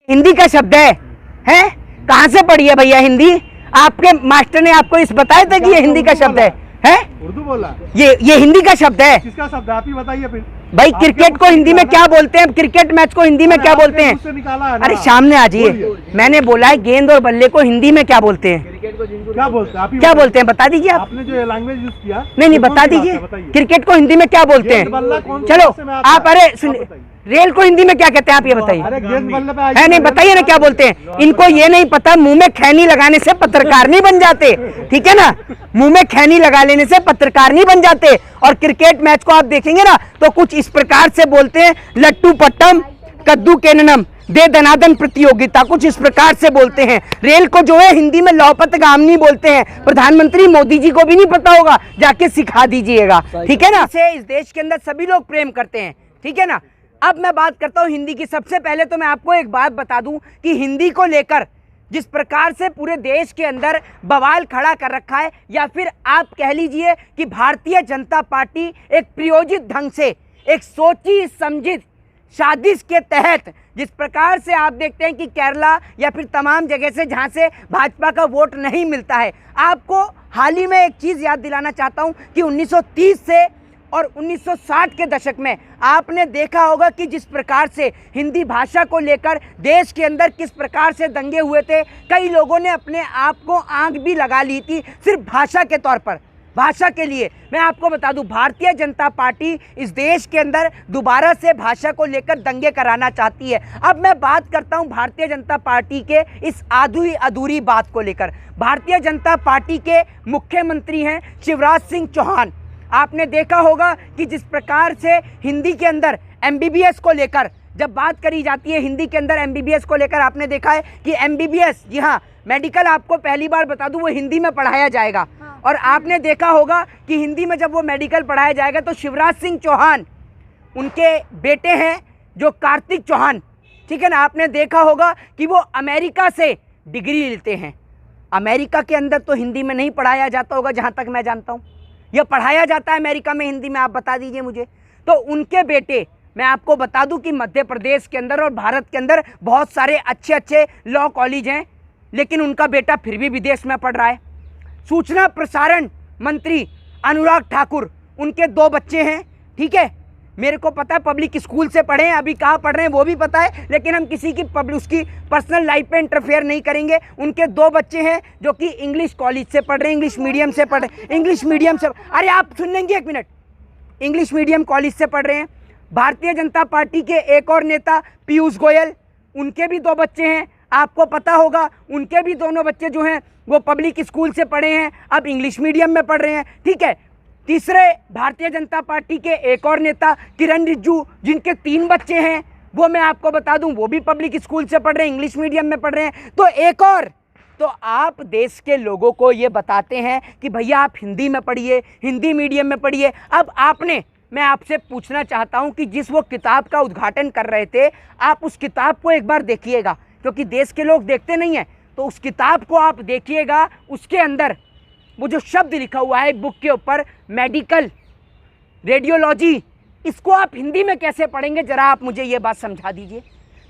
हिंदी का शब्द है? कहाँ से पढ़ी है भैया हिंदी? आपके मास्टर ने आपको इस बताया था कि ये हिंदी का शब्द है? उर्दू बोला। ये हिंदी का शब्द है। किसका शब्द है आप ही बताइए फिर। भाई क्रिकेट को हिंदी में क्या बोलते हैं? क्रिकेट मैच को हिंदी में क्या बोलते हैं? अरे सामने आ जाइए। मैंने बोला है गेंद और बल्ले को हिंदी में क्या बोलते हैं? क्या बोलते हैं? क्या बोलते हैं बता दीजिए आप। आपने जो लैंग्वेज यूज किया नहीं बता दीजिए। क्रिकेट को हिंदी में क्या बोलते हैं? चलो आप, अरे सुनिए, रेल को हिंदी में क्या कहते हैं आप ये बताइए। है नहीं, बताइए ना क्या बोलते हैं। इनको ये नहीं पता, मुंह में खैनी लगाने से पत्रकार नहीं बन जाते, ठीक है ना। मुंह में खैनी लगा लेने से पत्रकार नहीं बन जाते। और क्रिकेट मैच को आप देखेंगे ना तो कुछ इस प्रकार से बोलते हैं, लट्टू पट्टम कद्दू केननम दे दनादन प्रतियोगिता, कुछ इस प्रकार से बोलते हैं। रेल को जो है हिंदी में लौपतगामनी बोलते हैं। प्रधानमंत्री मोदी जी को भी नहीं पता होगा, जाके सिखा दीजिएगा, ठीक है ना। इस देश के अंदर सभी लोग प्रेम करते हैं, ठीक है ना। अब मैं बात करता हूं हिंदी की। सबसे पहले तो मैं आपको एक बात बता दूं कि हिंदी को लेकर जिस प्रकार से पूरे देश के अंदर बवाल खड़ा कर रखा है, या फिर आप कह लीजिए कि भारतीय जनता पार्टी एक प्रयोजित ढंग से, एक सोची समझी साजिश के तहत जिस प्रकार से आप देखते हैं कि केरला या फिर तमाम जगह से जहां से भाजपा का वोट नहीं मिलता है। आपको हाल ही में एक चीज़ याद दिलाना चाहता हूं कि 1930 से और 1960 के दशक में आपने देखा होगा कि जिस प्रकार से हिंदी भाषा को लेकर देश के अंदर किस प्रकार से दंगे हुए थे। कई लोगों ने अपने आप को आग भी लगा ली थी सिर्फ भाषा के तौर पर, भाषा के लिए। मैं आपको बता दूं, भारतीय जनता पार्टी इस देश के अंदर दोबारा से भाषा को लेकर दंगे कराना चाहती है। अब मैं बात करता हूं भारतीय जनता पार्टी के इस आधी अधूरी बात को लेकर। भारतीय जनता पार्टी के मुख्यमंत्री हैं शिवराज सिंह चौहान। आपने देखा होगा कि जिस प्रकार से हिंदी के अंदर एमबीबीएस को लेकर जब बात करी जाती है, हिंदी के अंदर एमबीबीएस को लेकर आपने देखा है कि एमबीबीएस, जी हाँ, मेडिकल, आपको पहली बार बता दूं वो हिंदी में पढ़ाया जाएगा। और आपने देखा होगा कि हिंदी में जब वो मेडिकल पढ़ाया जाएगा तो शिवराज सिंह चौहान, उनके बेटे हैं जो कार्तिक चौहान, ठीक है ना। आपने देखा होगा कि वो अमेरिका से डिग्री लेते हैं। अमेरिका के अंदर तो हिंदी में नहीं पढ़ाया जाता होगा जहाँ तक मैं जानता हूँ, यह पढ़ाया जाता है अमेरिका में हिंदी में, आप बता दीजिए मुझे। तो उनके बेटे, मैं आपको बता दूं कि मध्य प्रदेश के अंदर और भारत के अंदर बहुत सारे अच्छे अच्छे लॉ कॉलेज हैं, लेकिन उनका बेटा फिर भी विदेश में पढ़ रहा है। सूचना प्रसारण मंत्री अनुराग ठाकुर, उनके 2 बच्चे हैं, ठीक है। मेरे को पता है पब्लिक स्कूल से पढ़े हैं, अभी कहाँ पढ़ रहे हैं वो भी पता है, लेकिन हम किसी की उसकी पर्सनल लाइफ पे इंटरफेयर नहीं करेंगे। उनके 2 बच्चे हैं जो कि इंग्लिश कॉलेज से पढ़ रहे हैं, इंग्लिश मीडियम से पढ़ रहे हैं, इंग्लिश मीडियम से, अरे आप सुन लेंगे 1 मिनट, इंग्लिश मीडियम कॉलेज से पढ़ रहे हैं। भारतीय जनता पार्टी के एक और नेता पीयूष गोयल, उनके भी 2 बच्चे हैं, आपको पता होगा, उनके भी दोनों बच्चे जो हैं वो पब्लिक स्कूल से पढ़े हैं, अब इंग्लिश मीडियम में पढ़ रहे हैं, ठीक है। तीसरे भारतीय जनता पार्टी के एक और नेता किरण रिजिजू, जिनके 3 बच्चे हैं, वो मैं आपको बता दूं वो भी पब्लिक स्कूल से पढ़ रहे हैं, इंग्लिश मीडियम में पढ़ रहे हैं। तो एक और, तो आप देश के लोगों को ये बताते हैं कि भैया आप हिंदी में पढ़िए, हिंदी मीडियम में पढ़िए। अब आपने, मैं आपसे पूछना चाहता हूं कि जिस वो किताब का उद्घाटन कर रहे थे, आप उस किताब को एक बार देखिएगा, क्योंकि देश के लोग देखते नहीं हैं, तो उस किताब को आप देखिएगा। उसके अंदर वो जो शब्द लिखा हुआ है बुक के ऊपर, मेडिकल, रेडियोलॉजी, इसको आप हिंदी में कैसे पढ़ेंगे, जरा आप मुझे ये बात समझा दीजिए।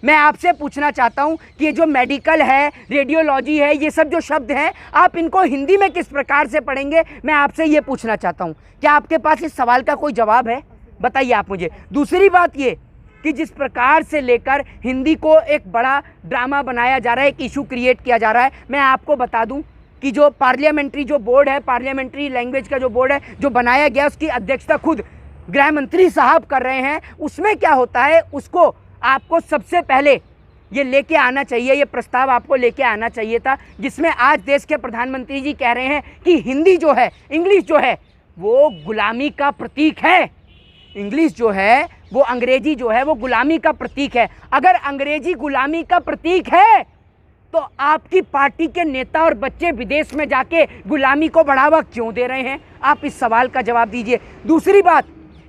मैं आपसे पूछना चाहता हूं कि ये जो मेडिकल है, रेडियोलॉजी है, ये सब जो शब्द हैं, आप इनको हिंदी में किस प्रकार से पढ़ेंगे, मैं आपसे ये पूछना चाहता हूं। क्या आपके पास इस सवाल का कोई जवाब है? बताइए आप मुझे। दूसरी बात ये कि जिस प्रकार से लेकर हिंदी को एक बड़ा ड्रामा बनाया जा रहा है, एक इशू क्रिएट किया जा रहा है, मैं आपको बता दूं कि जो पार्लियामेंट्री जो बोर्ड है, पार्लियामेंट्री लैंग्वेज का जो बोर्ड है जो बनाया गया, उसकी अध्यक्षता खुद गृह मंत्री साहब कर रहे हैं। उसमें क्या होता है, उसको आपको सबसे पहले ये लेके आना चाहिए, ये प्रस्ताव आपको लेके आना चाहिए था, जिसमें आज देश के प्रधानमंत्री जी कह रहे हैं कि हिंदी जो है, इंग्लिश जो है वो गुलामी का प्रतीक है। इंग्लिश जो है वो, अंग्रेजी जो है वो गुलामी का प्रतीक है। अगर अंग्रेजी गुलामी का प्रतीक है तो आपकी पार्टी के नेता और बच्चे विदेश में जाके गुलामी को बढ़ावा क्यों दे रहे हैं? आप इस सवाल का जवाब दीजिए। दूसरी बात,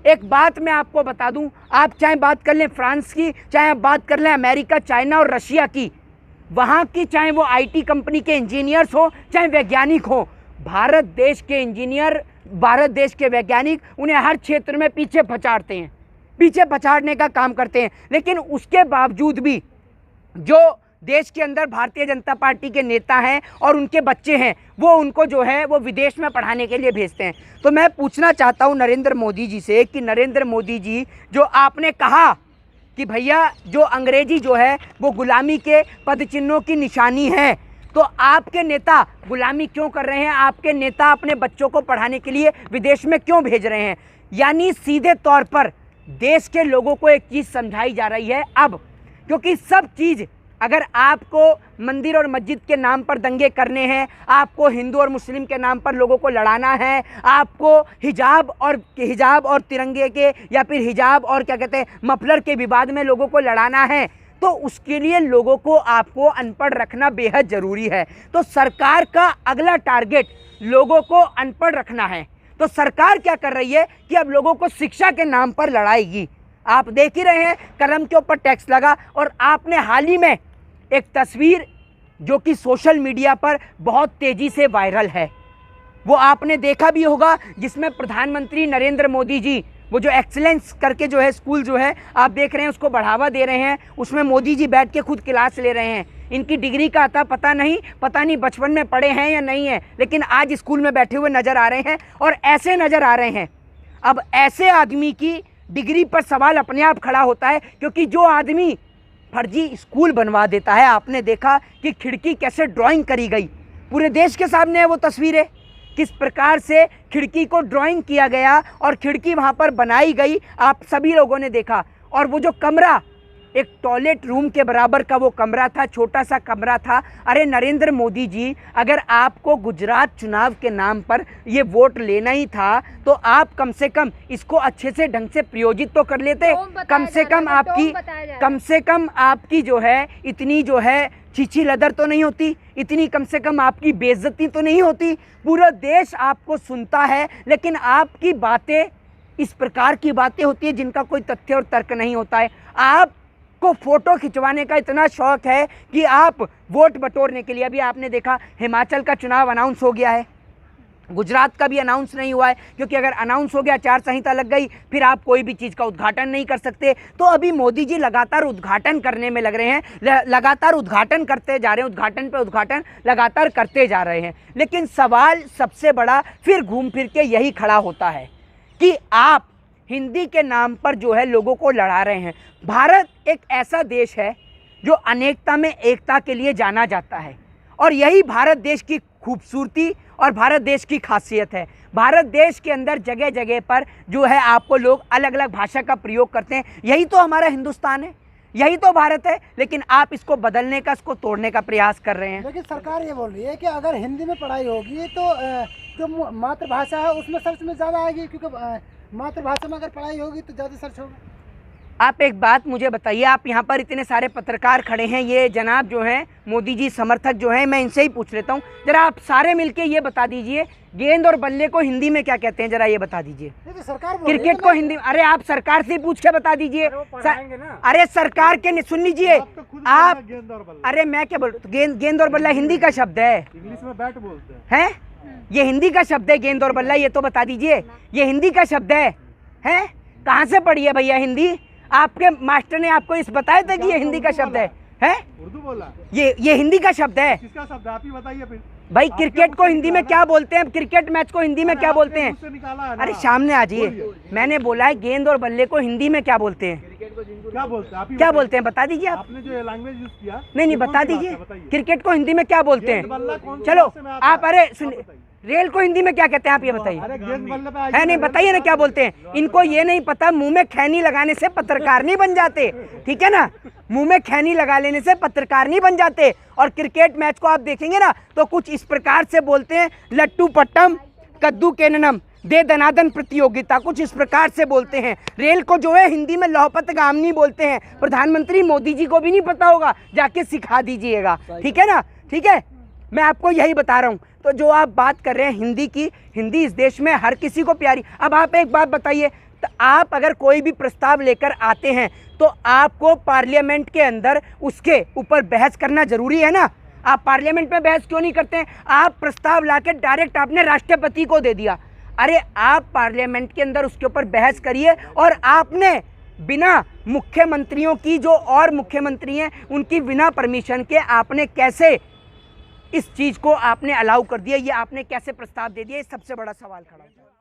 एक बात मैं आपको बता दूं, आप चाहे बात कर लें फ्रांस की, चाहे आप बात कर लें अमेरिका, चाइना और रशिया की, वहाँ की चाहे वो आईटी कंपनी के इंजीनियर्स हो, चाहे वैज्ञानिक हो, भारत देश के इंजीनियर, भारत देश के वैज्ञानिक उन्हें हर क्षेत्र में पीछे पछाड़ते हैं, पीछे पछाड़ने का काम करते हैं। लेकिन उसके बावजूद भी जो देश के अंदर भारतीय जनता पार्टी के नेता हैं और उनके बच्चे हैं, वो उनको जो है वो विदेश में पढ़ाने के लिए भेजते हैं। तो मैं पूछना चाहता हूं नरेंद्र मोदी जी से कि नरेंद्र मोदी जी, जो आपने कहा कि भैया जो अंग्रेजी जो है वो गुलामी के पदचिन्हों की निशानी है, तो आपके नेता गुलामी क्यों कर रहे हैं? आपके नेता अपने बच्चों को पढ़ाने के लिए विदेश में क्यों भेज रहे हैं? यानी सीधे तौर पर देश के लोगों को एक चीज़ समझाई जा रही है अब, क्योंकि सब चीज़ अगर आपको मंदिर और मस्जिद के नाम पर दंगे करने हैं, आपको हिंदू और मुस्लिम के नाम पर लोगों को लड़ाना है, आपको हिजाब और तिरंगे के या फिर हिजाब और क्या कहते हैं मफलर के विवाद में लोगों को लड़ाना है, तो उसके लिए लोगों को आपको अनपढ़ रखना बेहद ज़रूरी है। तो सरकार का अगला टारगेट लोगों को अनपढ़ रखना है। तो सरकार क्या कर रही है कि अब लोगों को शिक्षा के नाम पर लड़ाएगी। आप देख ही रहे हैं कलम के ऊपर टैक्स लगा, और आपने हाल ही में एक तस्वीर जो कि सोशल मीडिया पर बहुत तेज़ी से वायरल है, वो आपने देखा भी होगा, जिसमें प्रधानमंत्री नरेंद्र मोदी जी वो जो एक्सीलेंस करके जो है स्कूल जो है आप देख रहे हैं उसको बढ़ावा दे रहे हैं, उसमें मोदी जी बैठ के खुद क्लास ले रहे हैं। इनकी डिग्री का आता पता नहीं बचपन में पढ़े हैं या नहीं है, लेकिन आज स्कूल में बैठे हुए नज़र आ रहे हैं और ऐसे नज़र आ रहे हैं। अब ऐसे आदमी की डिग्री पर सवाल अपने आप खड़ा होता है, क्योंकि जो आदमी फर्जी स्कूल बनवा देता है, आपने देखा कि खिड़की कैसे ड्राइंग करी गई, पूरे देश के सामने है वो तस्वीरें, किस प्रकार से खिड़की को ड्राइंग किया गया और खिड़की वहाँ पर बनाई गई, आप सभी लोगों ने देखा। और वो जो कमरा एक टॉयलेट रूम के बराबर का वो कमरा था, छोटा सा कमरा था। अरे नरेंद्र मोदी जी, अगर आपको गुजरात चुनाव के नाम पर ये वोट लेना ही था तो आप कम से कम इसको अच्छे से ढंग से प्रयोजित तो कर लेते। कम से कम आपकी जो है इतनी जो है चीची लदर तो नहीं होती, इतनी कम से कम आपकी बेइज्जती तो नहीं होती। पूरा देश आपको सुनता है, लेकिन आपकी बातें इस प्रकार की बातें होती है जिनका कोई तथ्य और तर्क नहीं होता है। आपको फोटो खिंचवाने का इतना शौक है कि आप वोट बटोरने के लिए, अभी आपने देखा हिमाचल का चुनाव अनाउंस हो गया है, गुजरात का भी अनाउंस नहीं हुआ है, क्योंकि अगर अनाउंस हो गया आचार संहिता लग गई, फिर आप कोई भी चीज़ का उद्घाटन नहीं कर सकते। तो अभी मोदी जी लगातार उद्घाटन करने में लग रहे हैं, लगातार उद्घाटन करते जा रहे हैं, उद्घाटन पे उद्घाटन लगातार करते जा रहे हैं। लेकिन सवाल सबसे बड़ा फिर घूम फिर के यही खड़ा होता है कि आप हिंदी के नाम पर जो है लोगों को लड़ा रहे हैं। भारत एक ऐसा देश है जो अनेकता में एकता के लिए जाना जाता है, और यही भारत देश की खूबसूरती और भारत देश की खासियत है। भारत देश के अंदर जगह जगह पर जो है आपको लोग अलग अलग भाषा का प्रयोग करते हैं, यही तो हमारा हिंदुस्तान है, यही तो भारत है। लेकिन आप इसको बदलने का, इसको तोड़ने का प्रयास कर रहे हैं। लेकिन सरकार ये बोल रही है कि अगर हिंदी में पढ़ाई होगी तो जो मातृभाषा है उसमें सर्च में ज़्यादा आएगी, क्योंकि मातृभाषा में अगर पढ़ाई होगी तो ज़्यादा सर्च होगा। आप एक बात मुझे बताइए, आप यहाँ पर इतने सारे पत्रकार खड़े हैं, ये जनाब जो हैं मोदी जी समर्थक जो हैं, मैं इनसे ही पूछ लेता हूँ, जरा आप सारे मिलके ये बता दीजिए गेंद और बल्ले को हिंदी में क्या कहते हैं, जरा ये बता दीजिए। सरकार क्रिकेट को हिंदी, अरे आप सरकार से पूछ के बता दीजिए। अरे सरकार के सुन लीजिए आप, अरे मैं क्या बोल, गेंद और बल्ला हिंदी का शब्द है, इंग्लिश में बैट बोलते हैं। ये हिंदी का शब्द है गेंद और बल्ला, ये तो बता दीजिए, ये हिंदी का शब्द है? कहाँ से पढ़ी है भैया हिंदी? आपके मास्टर ने आपको इस बताया था कि ये हिंदी का शब्द है? उर्दू बोला, ये हिंदी का शब्द है। किसका शब्द है आप ही बताइए फिर। भाई क्रिकेट को हिंदी में क्या बोलते हैं? क्रिकेट मैच को हिंदी में क्या बोलते हैं? अरे सामने आ जाइए, मैंने बोला है गेंद और बल्ले को हिंदी में क्या बोलते हैं? क्या बोलते हैं? क्या बोलते हैं बता दीजिए आप। आपने जो लैंग्वेज यूज किया, नहीं बता दीजिए, क्रिकेट को हिंदी में क्या बोलते हैं? चलो आप, अरे सुन, रेल को हिंदी में क्या कहते हैं आप ये बताइए। है नहीं, बताइए ना क्या बोलते हैं। इनको ये नहीं पता, मुंह में खैनी लगाने से पत्रकार नहीं बन जाते, ठीक है ना, मुंह में खैनी लगा लेने से पत्रकार नहीं बन जाते। और क्रिकेट मैच को आप देखेंगे ना तो कुछ इस प्रकार से बोलते हैं, लट्टू पट्टम कद्दू केननम दे दनादन प्रतियोगिता, कुछ इस प्रकार से बोलते हैं। रेल को जो है हिंदी में लौहपत गामनी बोलते हैं। प्रधानमंत्री मोदी जी को भी नहीं पता होगा, जाके सिखा दीजिएगा, ठीक है ना, ठीक है, मैं आपको यही बता रहा हूँ। तो जो आप बात कर रहे हैं हिंदी की, हिंदी इस देश में हर किसी को प्यारी। अब आप एक बात बताइए, तो आप अगर कोई भी प्रस्ताव लेकर आते हैं तो आपको पार्लियामेंट के अंदर उसके ऊपर बहस करना जरूरी है ना। आप पार्लियामेंट में बहस क्यों नहीं करते हैं? आप प्रस्ताव लाके डायरेक्ट आपने राष्ट्रपति को दे दिया। अरे आप पार्लियामेंट के अंदर उसके ऊपर बहस करिए, और आपने बिना मुख्यमंत्रियों की, जो और मुख्यमंत्री हैं उनकी बिना परमिशन के आपने कैसे इस चीज़ को आपने अलाउ कर दिया, ये आपने कैसे प्रस्ताव दे दिया, ये सबसे बड़ा सवाल खड़ा होता है।